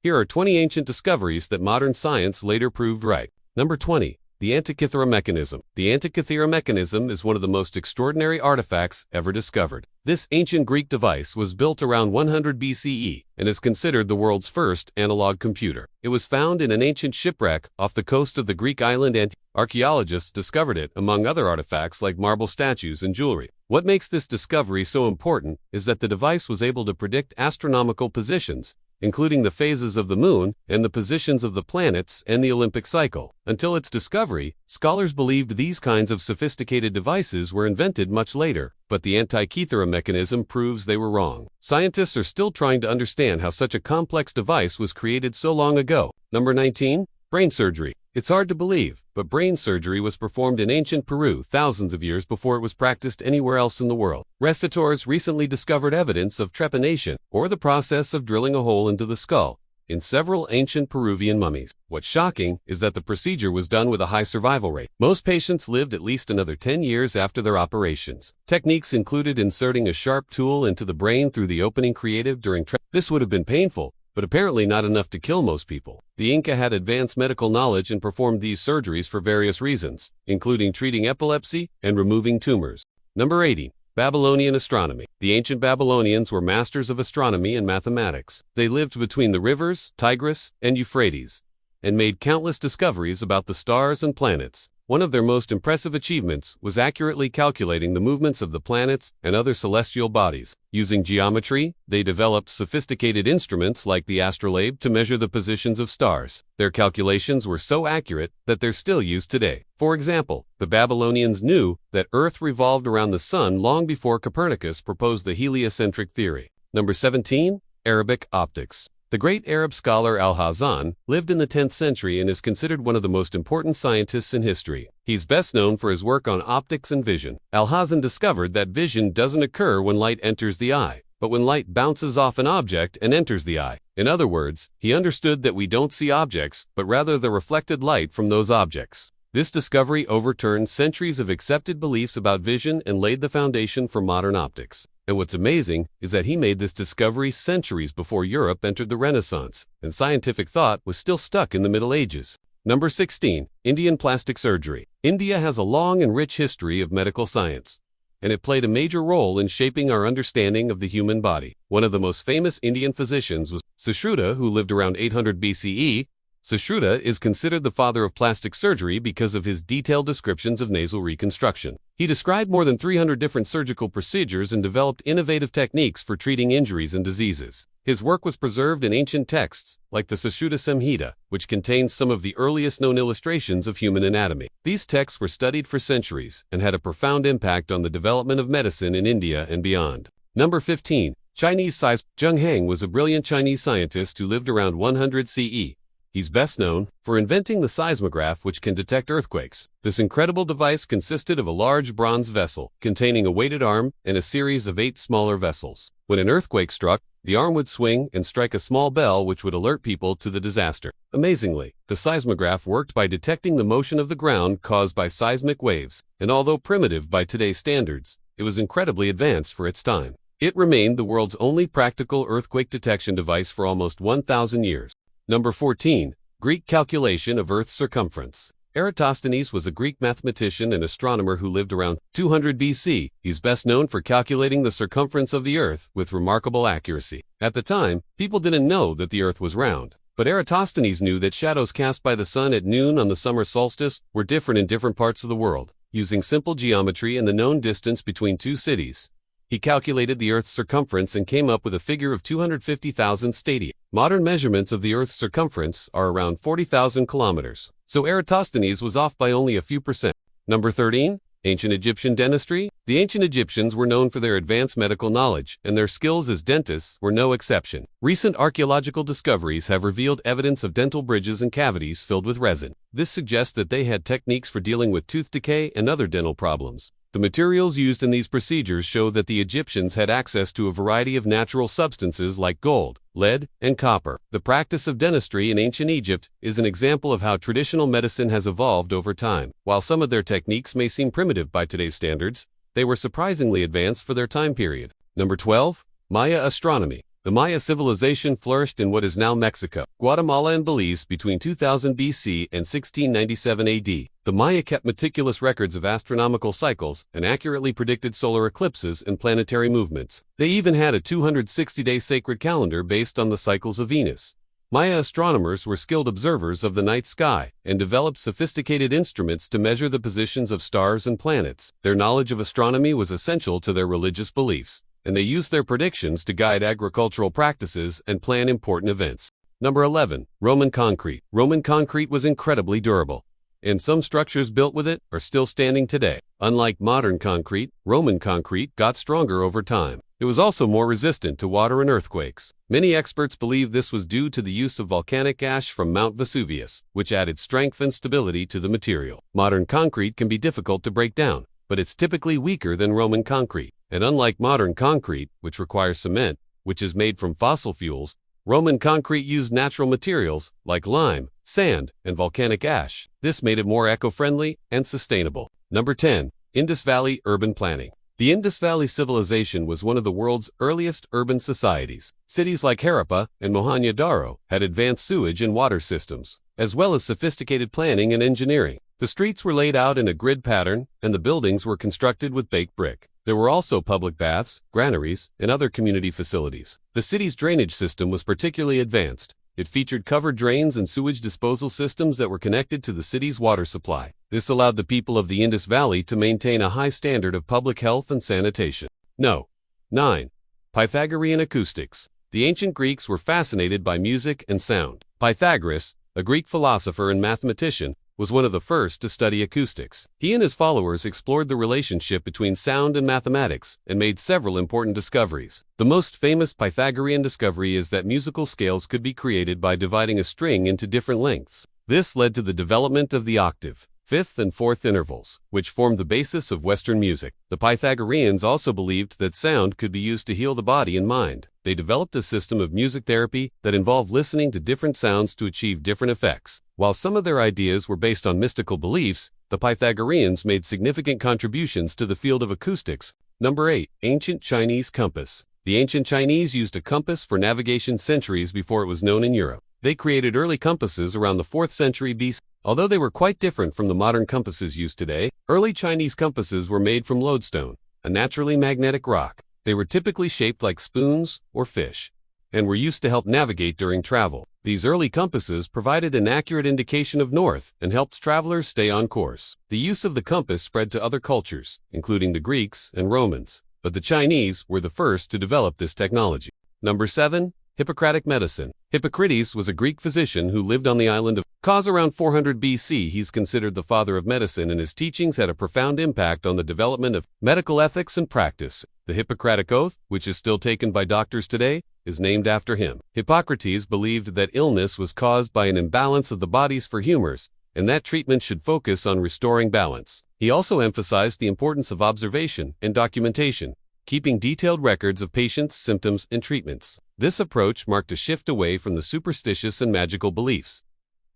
Here are 20 ancient discoveries that modern science later proved right. Number 20. The Antikythera mechanism. The Antikythera mechanism is one of the most extraordinary artifacts ever discovered. This ancient Greek device was built around 100 BCE and is considered the world's first analog computer. It was found in an ancient shipwreck off the coast of the Greek island Antioch. Archaeologists discovered it among other artifacts like marble statues and jewelry. What makes this discovery so important is that the device was able to predict astronomical positions, including the phases of the moon and the positions of the planets and the Olympic cycle. Until its discovery, scholars believed these kinds of sophisticated devices were invented much later, but the Antikythera mechanism proves they were wrong. Scientists are still trying to understand how such a complex device was created so long ago. Number 19. Brain surgery. It's hard to believe, but brain surgery was performed in ancient Peru thousands of years before it was practiced anywhere else in the world. Restaurateurs recently discovered evidence of trepanation, or the process of drilling a hole into the skull, in several ancient Peruvian mummies. What's shocking is that the procedure was done with a high survival rate. Most patients lived at least another 10 years after their operations. Techniques included inserting a sharp tool into the brain through the opening created during This would have been painful, but apparently not enough to kill most people. The Inca had advanced medical knowledge and performed these surgeries for various reasons, including treating epilepsy and removing tumors. Number 80. Babylonian astronomy. The ancient Babylonians were masters of astronomy and mathematics. They lived between the rivers, Tigris, and Euphrates, and made countless discoveries about the stars and planets. One of their most impressive achievements was accurately calculating the movements of the planets and other celestial bodies. Using geometry, they developed sophisticated instruments like the astrolabe to measure the positions of stars. Their calculations were so accurate that they're still used today. For example, the Babylonians knew that Earth revolved around the sun long before Copernicus proposed the heliocentric theory. Number 17. Arabic optics. The great Arab scholar Al-Hazan lived in the 10th century and is considered one of the most important scientists in history. He's best known for his work on optics and vision. Al-Hazan discovered that vision doesn't occur when light enters the eye, but when light bounces off an object and enters the eye. In other words, he understood that we don't see objects, but rather the reflected light from those objects. This discovery overturned centuries of accepted beliefs about vision and laid the foundation for modern optics. And what's amazing is that he made this discovery centuries before Europe entered the Renaissance, and scientific thought was still stuck in the Middle Ages. Number 16. Indian plastic surgery. India has a long and rich history of medical science, and it played a major role in shaping our understanding of the human body. One of the most famous Indian physicians was Sushruta, who lived around 800 BCE. Sushruta is considered the father of plastic surgery because of his detailed descriptions of nasal reconstruction. He described more than 300 different surgical procedures and developed innovative techniques for treating injuries and diseases. His work was preserved in ancient texts, like the Sushruta Samhita, which contains some of the earliest known illustrations of human anatomy. These texts were studied for centuries and had a profound impact on the development of medicine in India and beyond. Number 15. Chinese seismograph. Zheng Heng was a brilliant Chinese scientist who lived around 100 CE. He's best known for inventing the seismograph, which can detect earthquakes. This incredible device consisted of a large bronze vessel containing a weighted arm and a series of 8 smaller vessels. When an earthquake struck, the arm would swing and strike a small bell which would alert people to the disaster. Amazingly, the seismograph worked by detecting the motion of the ground caused by seismic waves, and although primitive by today's standards, it was incredibly advanced for its time. It remained the world's only practical earthquake detection device for almost 1,000 years. Number 14. Greek calculation of Earth's circumference. Eratosthenes was a Greek mathematician and astronomer who lived around 200 BC. He's best known for calculating the circumference of the Earth with remarkable accuracy. At the time, people didn't know that the Earth was round, but Eratosthenes knew that shadows cast by the sun at noon on the summer solstice were different in different parts of the world. Using simple geometry and the known distance between two cities, he calculated the Earth's circumference and came up with a figure of 250,000 stadia. Modern measurements of the Earth's circumference are around 40,000 kilometers, so Eratosthenes was off by only a few percent. Number 13. Ancient Egyptian dentistry. The ancient Egyptians were known for their advanced medical knowledge, and their skills as dentists were no exception. Recent archaeological discoveries have revealed evidence of dental bridges and cavities filled with resin. This suggests that they had techniques for dealing with tooth decay and other dental problems. The materials used in these procedures show that the Egyptians had access to a variety of natural substances like gold, lead, and copper. The practice of dentistry in ancient Egypt is an example of how traditional medicine has evolved over time. While some of their techniques may seem primitive by today's standards, they were surprisingly advanced for their time period. Number 12. Maya astronomy. The Maya civilization flourished in what is now Mexico, Guatemala, and Belize between 2000 BC and 1697 AD. The Maya kept meticulous records of astronomical cycles and accurately predicted solar eclipses and planetary movements. They even had a 260-day sacred calendar based on the cycles of Venus. Maya astronomers were skilled observers of the night sky and developed sophisticated instruments to measure the positions of stars and planets. Their knowledge of astronomy was essential to their religious beliefs, and they used their predictions to guide agricultural practices and plan important events. Number 11. Roman concrete. Roman concrete was incredibly durable, and some structures built with it are still standing today. Unlike modern concrete, Roman concrete got stronger over time. It was also more resistant to water and earthquakes. Many experts believe this was due to the use of volcanic ash from Mount Vesuvius, which added strength and stability to the material. Modern concrete can be difficult to break down, but it's typically weaker than Roman concrete. And unlike modern concrete, which requires cement, which is made from fossil fuels, Roman concrete used natural materials like lime, sand, and volcanic ash. This made it more eco-friendly and sustainable. Number 10. Indus Valley urban planning. The Indus Valley civilization was one of the world's earliest urban societies. Cities like Harappa and Mohenjo-daro had advanced sewage and water systems, as well as sophisticated planning and engineering. The streets were laid out in a grid pattern, and the buildings were constructed with baked brick. There were also public baths, granaries, and other community facilities. The city's drainage system was particularly advanced. It featured covered drains and sewage disposal systems that were connected to the city's water supply. This allowed the people of the Indus Valley to maintain a high standard of public health and sanitation. 9. Pythagorean acoustics. The ancient Greeks were fascinated by music and sound. Pythagoras, a Greek philosopher and mathematician, was one of the first to study acoustics. He and his followers explored the relationship between sound and mathematics and made several important discoveries. The most famous Pythagorean discovery is that musical scales could be created by dividing a string into different lengths. This led to the development of the octave, fifth and fourth intervals, which formed the basis of Western music. The Pythagoreans also believed that sound could be used to heal the body and mind. They developed a system of music therapy that involved listening to different sounds to achieve different effects. While some of their ideas were based on mystical beliefs, the Pythagoreans made significant contributions to the field of acoustics. Number 8. Ancient Chinese compass. The ancient Chinese used a compass for navigation centuries before it was known in Europe. They created early compasses around the 4th century BC. Although they were quite different from the modern compasses used today, early Chinese compasses were made from lodestone, a naturally magnetic rock. They were typically shaped like spoons or fish, and were used to help navigate during travel. These early compasses provided an accurate indication of north and helped travelers stay on course. The use of the compass spread to other cultures, including the Greeks and Romans, but the Chinese were the first to develop this technology. Number 7. Hippocratic medicine. Hippocrates was a Greek physician who lived on the island of Kos around 400 BC. He's considered the father of medicine, and his teachings had a profound impact on the development of medical ethics and practice. The Hippocratic Oath, which is still taken by doctors today, is named after him. Hippocrates believed that illness was caused by an imbalance of the bodies for humors, and that treatment should focus on restoring balance. He also emphasized the importance of observation and documentation, keeping detailed records of patients' symptoms and treatments. This approach marked a shift away from the superstitious and magical beliefs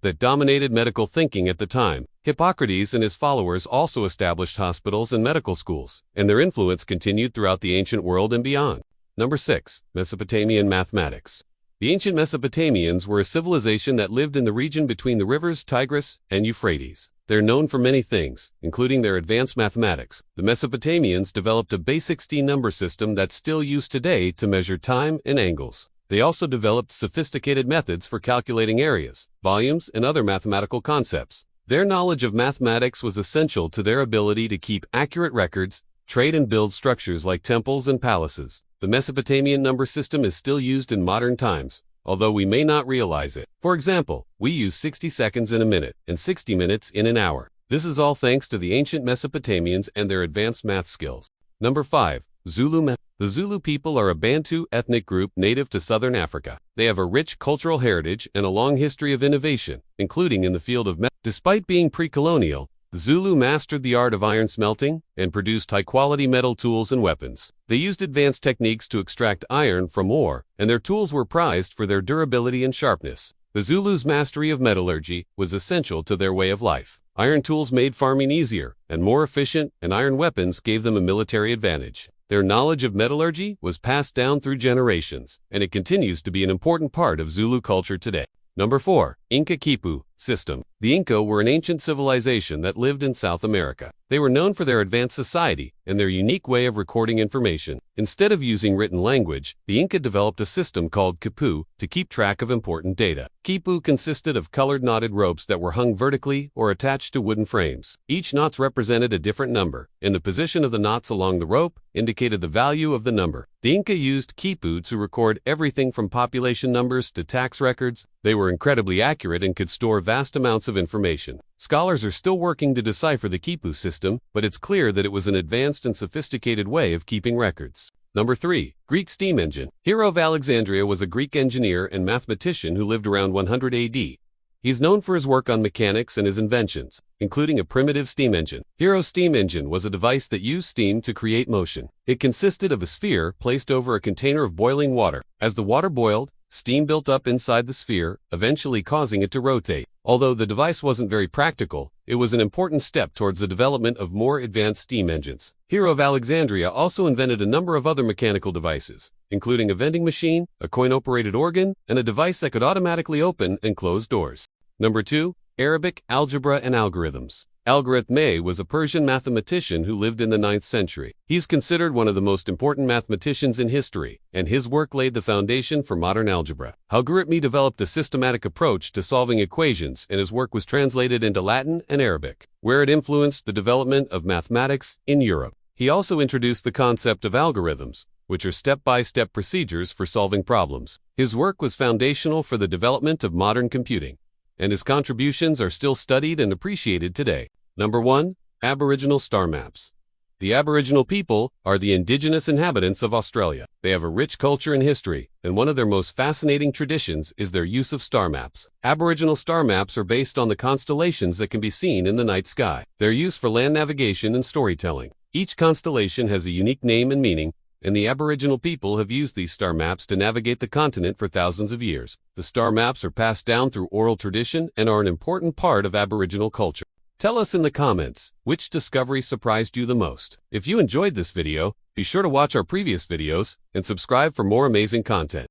that dominated medical thinking at the time. Hippocrates and his followers also established hospitals and medical schools, and their influence continued throughout the ancient world and beyond. Number 6. Mesopotamian mathematics. The ancient Mesopotamians were a civilization that lived in the region between the rivers Tigris and Euphrates. They're known for many things, including their advanced mathematics. The Mesopotamians developed a base 16 number system that's still used today to measure time and angles. They also developed sophisticated methods for calculating areas, volumes, and other mathematical concepts. Their knowledge of mathematics was essential to their ability to keep accurate records, trade, and build structures like temples and palaces. The Mesopotamian number system is still used in modern times, although we may not realize it. For example, we use 60 seconds in a minute and 60 minutes in an hour. This is all thanks to the ancient Mesopotamians and their advanced math skills. Number 5. Zulu math. The Zulu people are a Bantu ethnic group native to southern Africa. They have a rich cultural heritage and a long history of innovation, including in the field of math. Despite being pre-colonial, the Zulu mastered the art of iron smelting and produced high-quality metal tools and weapons. They used advanced techniques to extract iron from ore, and their tools were prized for their durability and sharpness. The Zulus' mastery of metallurgy was essential to their way of life. Iron tools made farming easier and more efficient, and iron weapons gave them a military advantage. Their knowledge of metallurgy was passed down through generations, and it continues to be an important part of Zulu culture today. Number 4. Inca Quipu System. The Inca were an ancient civilization that lived in South America. They were known for their advanced society and their unique way of recording information. Instead of using written language, the Inca developed a system called quipu to keep track of important data. Quipu consisted of colored knotted ropes that were hung vertically or attached to wooden frames. Each knot represented a different number, and the position of the knots along the rope indicated the value of the number. The Inca used quipu to record everything from population numbers to tax records. They were incredibly accurate and could store vast amounts of information. Scholars are still working to decipher the quipu system, but it's clear that it was an advanced and sophisticated way of keeping records. Number 3. Greek steam engine. Hero of Alexandria was a Greek engineer and mathematician who lived around 100 AD. He's known for his work on mechanics and his inventions, including a primitive steam engine. Hero's steam engine was a device that used steam to create motion. It consisted of a sphere placed over a container of boiling water. As the water boiled, steam built up inside the sphere, eventually causing it to rotate. Although the device wasn't very practical, it was an important step towards the development of more advanced steam engines. Hero of Alexandria also invented a number of other mechanical devices, including a vending machine, a coin-operated organ, and a device that could automatically open and close doors. Number 2. Arabic algebra and algorithms. Algorithme was a Persian mathematician who lived in the 9th century. He's considered one of the most important mathematicians in history, and his work laid the foundation for modern algebra. Algorithme developed a systematic approach to solving equations, and his work was translated into Latin and Arabic, where it influenced the development of mathematics in Europe. He also introduced the concept of algorithms, which are step-by-step procedures for solving problems. His work was foundational for the development of modern computing, and his contributions are still studied and appreciated today. Number 1. Aboriginal star maps. The Aboriginal people are the indigenous inhabitants of Australia. They have a rich culture and history, and one of their most fascinating traditions is their use of star maps. Aboriginal star maps are based on the constellations that can be seen in the night sky. They're used for land navigation and storytelling. Each constellation has a unique name and meaning, and the Aboriginal people have used these star maps to navigate the continent for thousands of years. The star maps are passed down through oral tradition and are an important part of Aboriginal culture. Tell us in the comments, which discovery surprised you the most? If you enjoyed this video, be sure to watch our previous videos and subscribe for more amazing content.